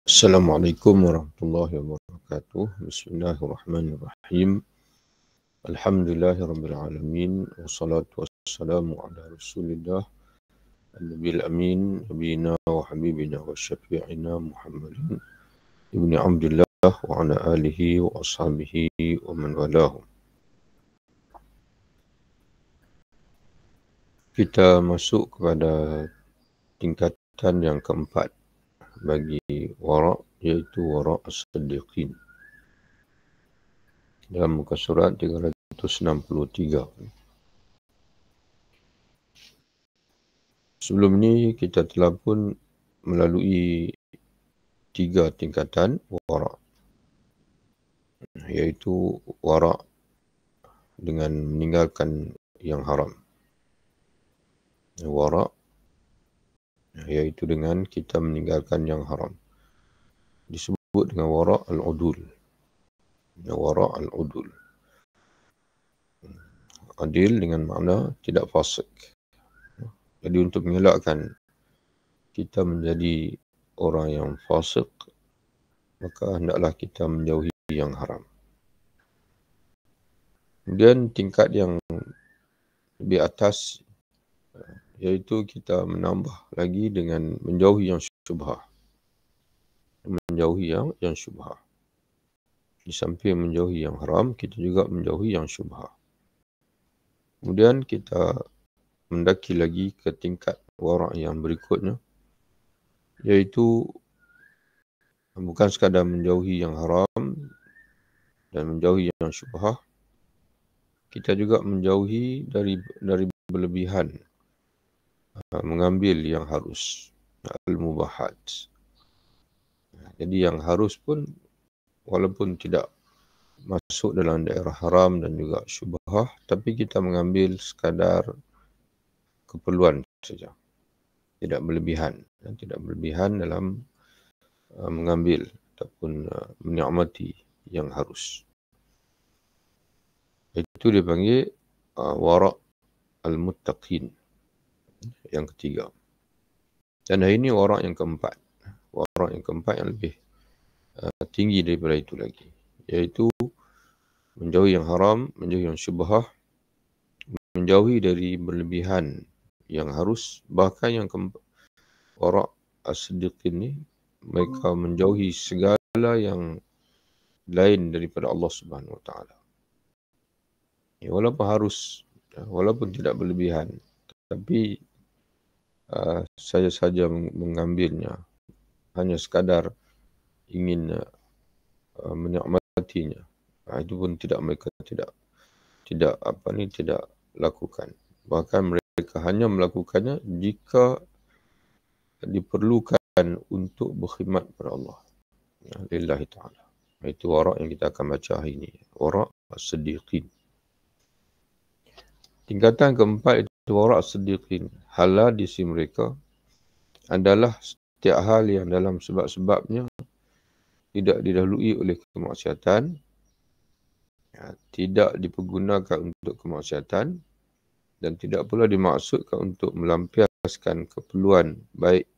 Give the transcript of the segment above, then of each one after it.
Assalamualaikum warahmatullahi wabarakatuh. Bismillahirrahmanirrahim. Alhamdulillahirabbil alamin wassalatu wassalamu ala Rasulillah an-nabiyil amin nabiyina wa habibina wa syafi'ina Muhammadin ibni Abdullah wa ala alihi wa ashabihi wa man walahu. Kita masuk kepada tingkatan yang keempat bagi wara', iaitu wara' as-siddiqin. Dalam muka surat 363. Sebelum ini kita telah pun melalui 3 tingkatan wara', iaitu wara' dengan meninggalkan yang haram. Wara' iaitu dengan kita meninggalkan yang haram. Disebut dengan wara' al-udul. Wara' al-udul. Adil dengan makna tidak fasik. Jadi untuk mengelakkan kita menjadi orang yang fasik, maka hendaklah kita menjauhi yang haram. Kemudian tingkat yang lebih atas, iaitu kita menambah lagi dengan menjauhi yang syubhah. Menjauhi yang syubhah. Di samping menjauhi yang haram, kita juga menjauhi yang syubhah. Kemudian kita mendaki lagi ke tingkat wara' yang berikutnya, iaitu bukan sekadar menjauhi yang haram dan menjauhi yang syubhah, kita juga menjauhi dari berlebihan, mengambil yang harus, al-mubahat. Jadi yang harus pun walaupun tidak masuk dalam daerah haram dan juga syubhah, tapi kita mengambil sekadar keperluan saja. Tidak berlebihan. Tidak berlebihan dalam mengambil ataupun menikmati yang harus. Itu dipanggil wara' al-muttaqin. Yang ketiga. Dan hari ini wara' yang keempat. Wara' yang keempat yang lebih tinggi daripada itu lagi. Iaitu menjauhi yang haram, menjauhi yang syubhah, menjauhi dari berlebihan yang harus. Bahkan yang keempat, wara' as-siddiqin ini, mereka menjauhi segala yang lain daripada Allah Subhanahu Wa Taala. Ya, walaupun harus, walaupun tidak berlebihan, tapi saya saja mengambilnya hanya sekadar ingin menikmatinya. Itu pun mereka tidak lakukan. Bahkan mereka hanya melakukannya jika diperlukan untuk berkhidmat kepada Allah. Lillahi ta'ala. Itu wara' yang kita akan baca hari ini. Wara' as-siddiqin. Tingkatan keempat itu wara' as-siddiqin. Halal di sisi mereka adalah setiap hal yang dalam sebab-sebabnya tidak didahului oleh kemaksiatan, tidak dipergunakan untuk kemaksiatan, dan tidak pula dimaksudkan untuk melampiaskan keperluan baik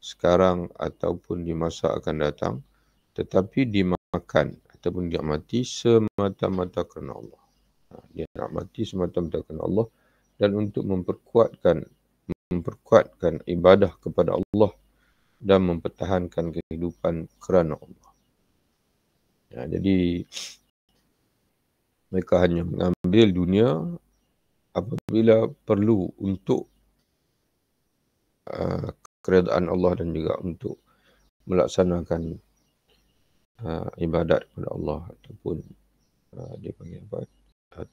sekarang ataupun di masa akan datang, tetapi dimakan ataupun dinikmati semata-mata kerana Allah. Dinikmati semata-mata kerana Allah dan untuk memperkuatkan ibadah kepada Allah dan mempertahankan kehidupan kerana Allah. Jadi mereka hanya mengambil dunia apabila perlu untuk keredaan Allah dan juga untuk melaksanakan ibadat kepada Allah ataupun dia panggil apa?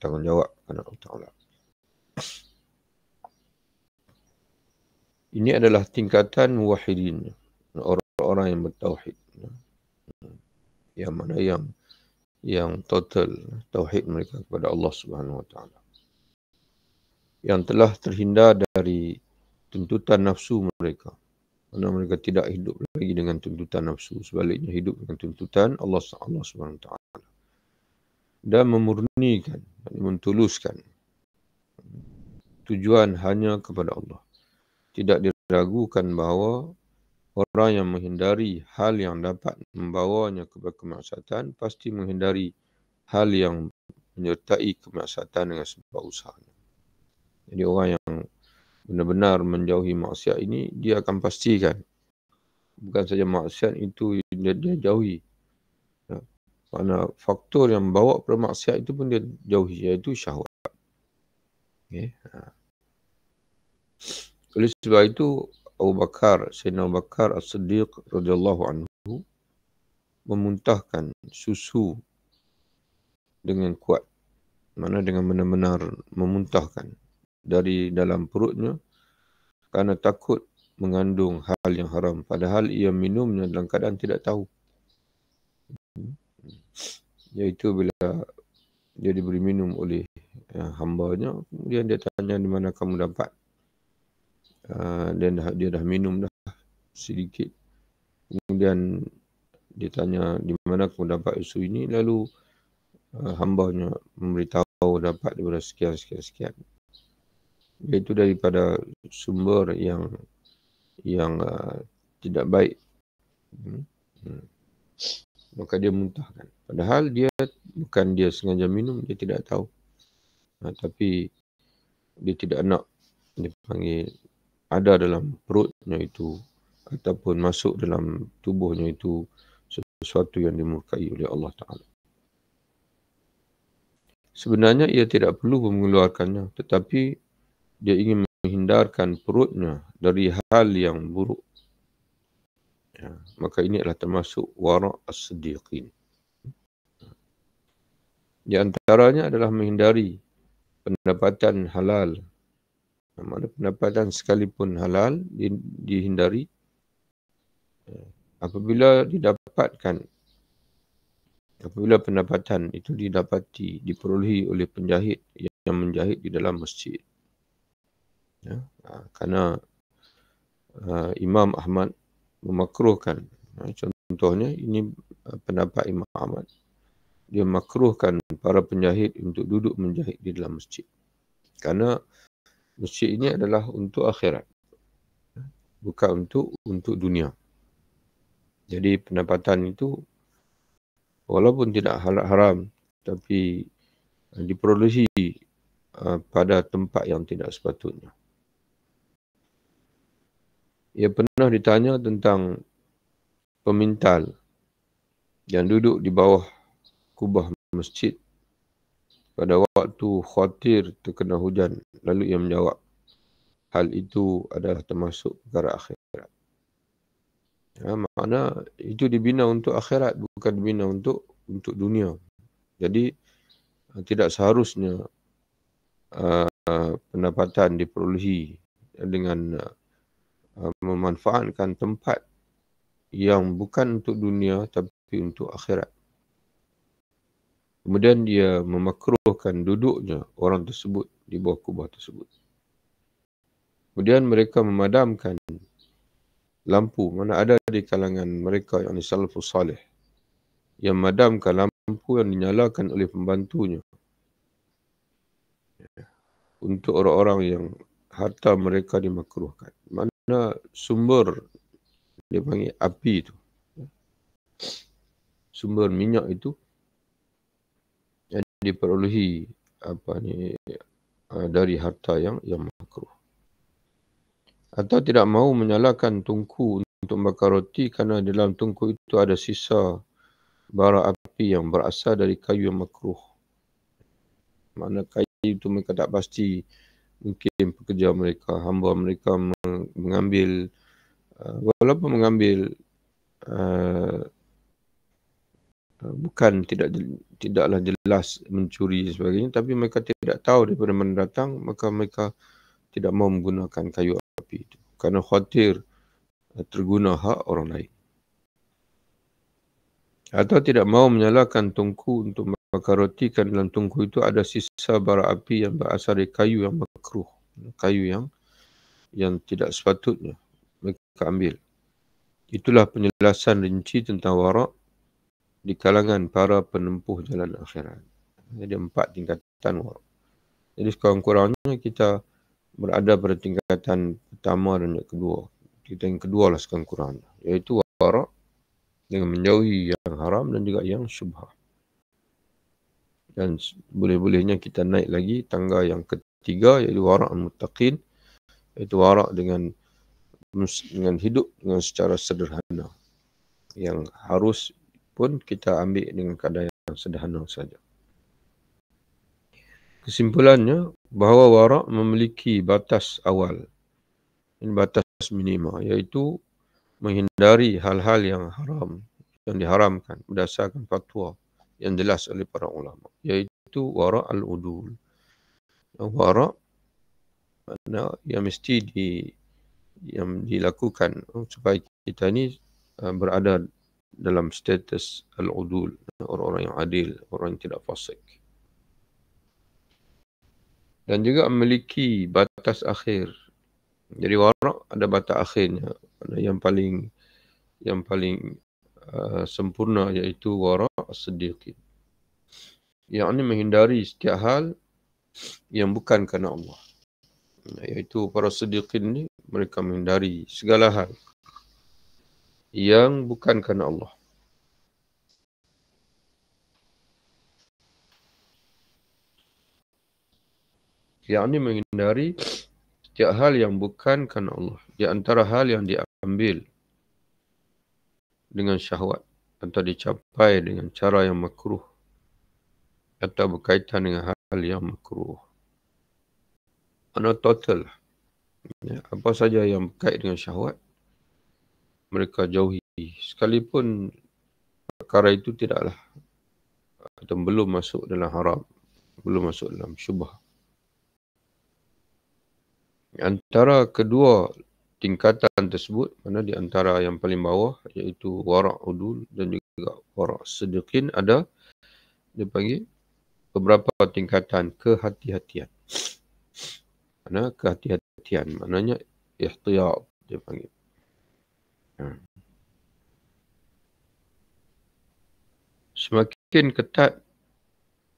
Tanggungjawab kepada Allah Ta'ala. Ini adalah tingkatan muwahhidin, orang-orang yang bertauhid. Yang mana yang total tauhid mereka kepada Allah Subhanahu Wa Taala. Yang telah terhindar dari tuntutan nafsu mereka. Kerana mereka tidak hidup lagi dengan tuntutan nafsu. Sebaliknya hidup dengan tuntutan Allah Subhanahu Wa Taala. Dan memurnikan, mentuluskan tujuan hanya kepada Allah. Tidak diragukan bahawa Orang yang menghindari hal yang dapat membawanya kepada kemaksiatan pasti menghindari hal yang menyertai kemaksiatan dengan sebab usahanya. Jadi orang yang benar-benar menjauhi maksiat ini, dia akan pastikan bukan saja maksiat itu dia jauhi. Kerana faktor yang bawa kepada maksiat itu pun dia jauhi, iaitu syahwat. Okay. Oleh sebab itu, Sayyidina Abu Bakar As-Siddiq radhiyallahu anhu memuntahkan susu dengan kuat. Mana dengan benar-benar memuntahkan dari dalam perutnya kerana takut mengandung hal yang haram. Padahal ia minumnya dalam keadaan tidak tahu. Iaitu bila dia diberi minum oleh hambanya, kemudian dia tanya di mana kamu dapat. Dan dia dah minum dah sedikit. Kemudian dia tanya di mana kamu dapat susu ini, lalu hambanya memberitahu dapat daripada sekian. Iaitu daripada sumber yang tidak baik. Maka dia muntahkan. Padahal bukan dia sengaja minum, dia tidak tahu. Tapi dia tidak nak dipanggil ada dalam perutnya itu ataupun masuk dalam tubuhnya itu sesuatu yang dimurkai oleh Allah Ta'ala. Sebenarnya ia tidak perlu mengeluarkannya, tetapi dia ingin menghindarkan perutnya dari hal yang buruk. Maka ini adalah termasuk wara' as-siddiqin. Di antaranya adalah menghindari pendapatan halal. Mana pendapatan sekalipun halal dihindari apabila pendapatan itu diperolehi oleh penjahit yang menjahit di dalam masjid. Kerana Imam Ahmad memakruhkan, contohnya ini pendapat Imam Ahmad, dia makruhkan para penjahit untuk duduk menjahit di dalam masjid. Kerana masjid ini adalah untuk akhirat, bukan untuk dunia. Jadi pendapatan itu walaupun tidak haram, tapi diperolehi pada tempat yang tidak sepatutnya. Ia pernah ditanya tentang pemintal yang duduk di bawah kubah masjid pada waktu khawatir terkena hujan. Lalu ia menjawab, hal itu adalah termasuk perkara akhirat. Makna itu dibina untuk akhirat, bukan dibina untuk dunia. Jadi tidak seharusnya pendapatan diperolehi dengan memanfaatkan tempat yang bukan untuk dunia tapi untuk akhirat. Kemudian dia memakruhkan duduknya orang tersebut di bawah kubah tersebut. Kemudian mereka memadamkan lampu. Mana ada di kalangan mereka yang salafus salih yang memadamkan lampu yang dinyalakan oleh pembantunya untuk orang-orang yang harta mereka dimakruhkan. Mana sumber dia panggil api itu, sumber minyak itu yang diperolehi dari harta yang makruh. Atau tidak mahu menyalakan tungku untuk bakar roti kerana dalam tungku itu ada sisa bara api yang berasal dari kayu yang makruh. Mana kayu itu mereka tak pasti, mungkin pekerja mereka, hamba mereka mengambil, walaupun mengambil bukan tidaklah jelas mencuri dan sebagainya, tapi mereka tidak tahu daripada mana datang, maka mereka tidak mahu menggunakan kayu api itu kerana khawatir terguna hak orang lain. Atau tidak mahu menyalakan tungku untuk bakar roti kerana dalam tungku itu ada sisa bara api yang berasal dari kayu yang makruh, kayu yang tidak sepatutnya mereka ambil. Itulah penjelasan rinci tentang wara' di kalangan para penempuh jalan akhirat. Jadi 4 tingkatan wara'. Jadi sekurang-kurangnya kita berada pada tingkatan pertama dan yang kedua. Kita yang kedua lah sekarang Quran, iaitu wara' dengan menjauhi yang haram dan juga yang syubhah. Dan boleh-bolehnya kita naik lagi tangga yang ketiga, iaitu wara' al-muttaqin, iaitu wara' dengan hidup dengan secara sederhana, yang harus pun kita ambil dengan kadar yang sederhana saja. Kesimpulannya, bahawa wara' memiliki batas awal, ini batas minima, iaitu menghindari hal-hal yang haram, yang diharamkan berdasarkan fatwa yang jelas oleh para ulama, iaitu wara' al-udul. Wara' makna yang mesti yang dilakukan supaya kita ni berada dalam status al-udul, orang-orang yang adil, orang yang tidak fasik. Dan juga memiliki batas akhir. Jadi wara' ada batas akhirnya. Yang paling sempurna iaitu wara' as-siddiqin. Yang ini menghindari setiap hal yang bukan kerana Allah. Iaitu para siddiqin ni, mereka menghindari segala hal yang bukan kerana Allah. Yang ini menghindari setiap hal yang bukan kerana Allah. Di antara hal yang diambil dengan syahwat atau dicapai dengan cara yang makruh atau berkaitan dengan hal yang makruh. Total. Apa saja yang berkait dengan syahwat, mereka jauhi. Sekalipun perkara itu tidaklah atau belum masuk dalam haram, belum masuk dalam syubhah. Antara kedua tingkatan tersebut, mana di antara yang paling bawah iaitu wara' udul dan juga wara' siddiqin, ada dipanggil beberapa tingkatan kehati-hatian. Mana kehati-hatian, maknanya ihtiyat dia panggil. Semakin ketat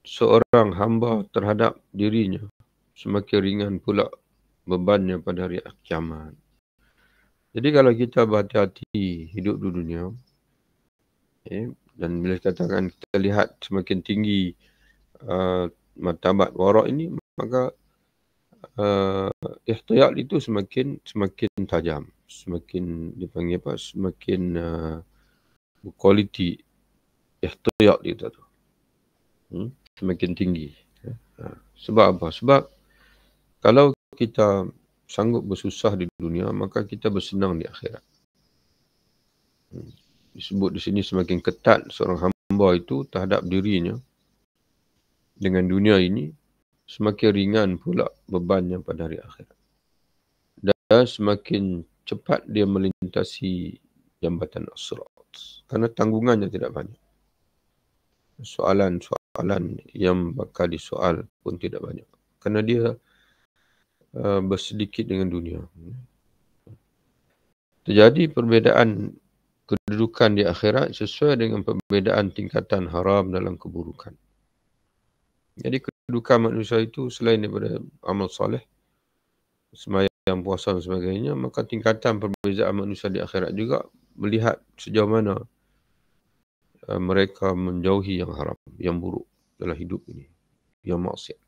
seorang hamba terhadap dirinya, semakin ringan pula bebannya pada hari kiamat. Jadi kalau kita berhati-hati hidup di dunia, dan bila katakan kita lihat semakin tinggi martabat wara' ini, maka ihtiyat itu semakin tajam, semakin dipanggil apa, semakin kualiti ihtiyat itu tu. Semakin tinggi. Sebab apa? Sebab kalau kita sanggup bersusah di dunia, maka kita bersenang di akhirat. Disebut di sini semakin ketat seorang hamba itu terhadap dirinya dengan dunia ini, semakin ringan pula bebannya pada hari akhirat. Dan semakin cepat dia melintasi jambatan as-sirat. Kerana tanggungannya tidak banyak. Soalan-soalan yang bakal disoal pun tidak banyak. Kerana dia bersedikit dengan dunia. Terjadi perbezaan kedudukan di akhirat sesuai dengan perbezaan tingkatan haram dalam keburukan. Jadi kedudukan manusia itu selain daripada amal soleh, sembahyang, puasa dan sebagainya, maka tingkatan perbezaan manusia di akhirat juga melihat sejauh mana mereka menjauhi yang haram, yang buruk dalam hidup ini, yang maksiat.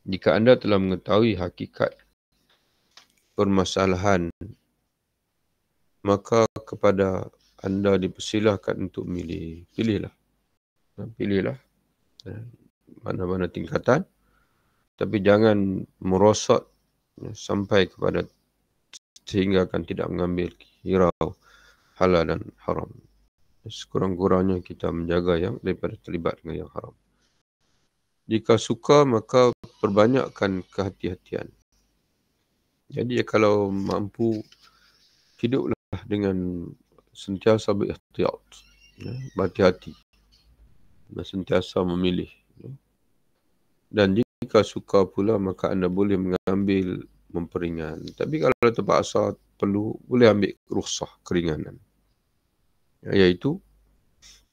Jika anda telah mengetahui hakikat permasalahan, maka kepada anda dipersilahkan untuk memilih. Pilihlah mana-mana tingkatan, tapi jangan merosot sampai kepada sehingga akan tidak mengambil hirau halal dan haram. Sekurang-kurangnya kita menjaga yang daripada terlibat dengan yang haram. Jika suka, maka perbanyakkan kehati-hatian. Jadi kalau mampu, hiduplah dengan sentiasa berihtiyat, berhati-hati dan sentiasa memilih. Dan jika suka pula, maka anda boleh mengambil memperingan. Tapi kalau terpaksa perlu, boleh ambil rukhsah, keringanan. Iaitu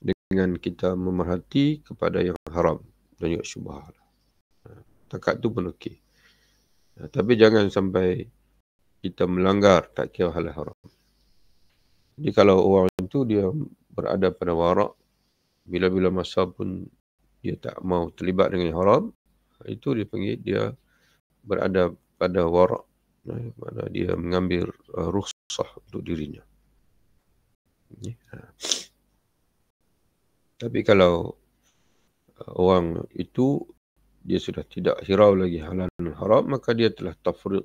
dengan kita memerhati kepada yang haram dan juga syubhah. Takat tu pun okey. Tapi jangan sampai kita melanggar, tak kira halal haram. Jadi kalau orang itu dia berada pada warak, bila-bila masa pun dia tak mau terlibat dengan yang haram, itu dipanggil dia berada pada warak, mana dia mengambil rukhsah untuk dirinya. Tapi kalau orang itu dia sudah tidak hirau lagi halal dan haram, maka dia telah tafrid.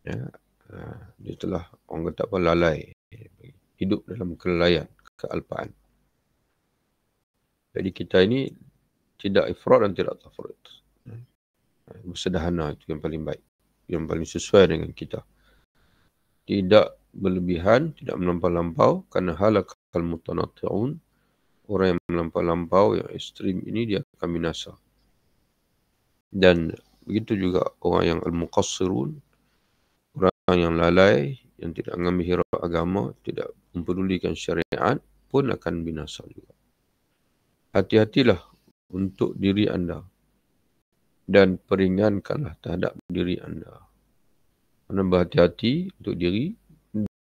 Ya, dia telah, orang kata apa, lalai, hidup dalam kelalaian, kealpaan. Jadi kita ini tidak ifrat dan tidak tafrid. Bersederhana itu yang paling baik, yang paling sesuai dengan kita. Tidak berlebihan, tidak melampau-lampau, kerana halakal mutanatti'un, orang yang melampau-lampau, yang ekstrim ini dia akan binasa. Dan begitu juga orang yang al-muqassirun, orang yang lalai, yang tidak mengambil hirau agama, tidak mempedulikan syariat, pun akan binasa juga. Hati-hatilah untuk diri anda dan peringankanlah terhadap diri anda. Kena berhati-hati untuk diri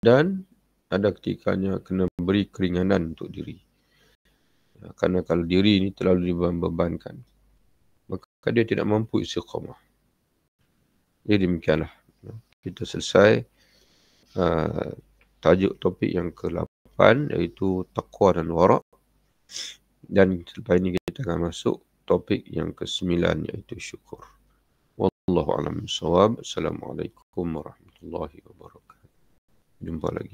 dan ada ketikanya kena beri keringanan untuk diri. Kerana kalau diri ini terlalu dibebankan, maka dia tidak mampu istiqamah. Jadi demikianlah. Kita selesai tajuk topik yang ke-8 iaitu taqwa dan warak. Dan selepas ini kita akan masuk topik yang ke-9 iaitu syukur. Wallahu a'lam bishawab. Assalamualaikum warahmatullahi wabarakatuh. Jumpa lagi.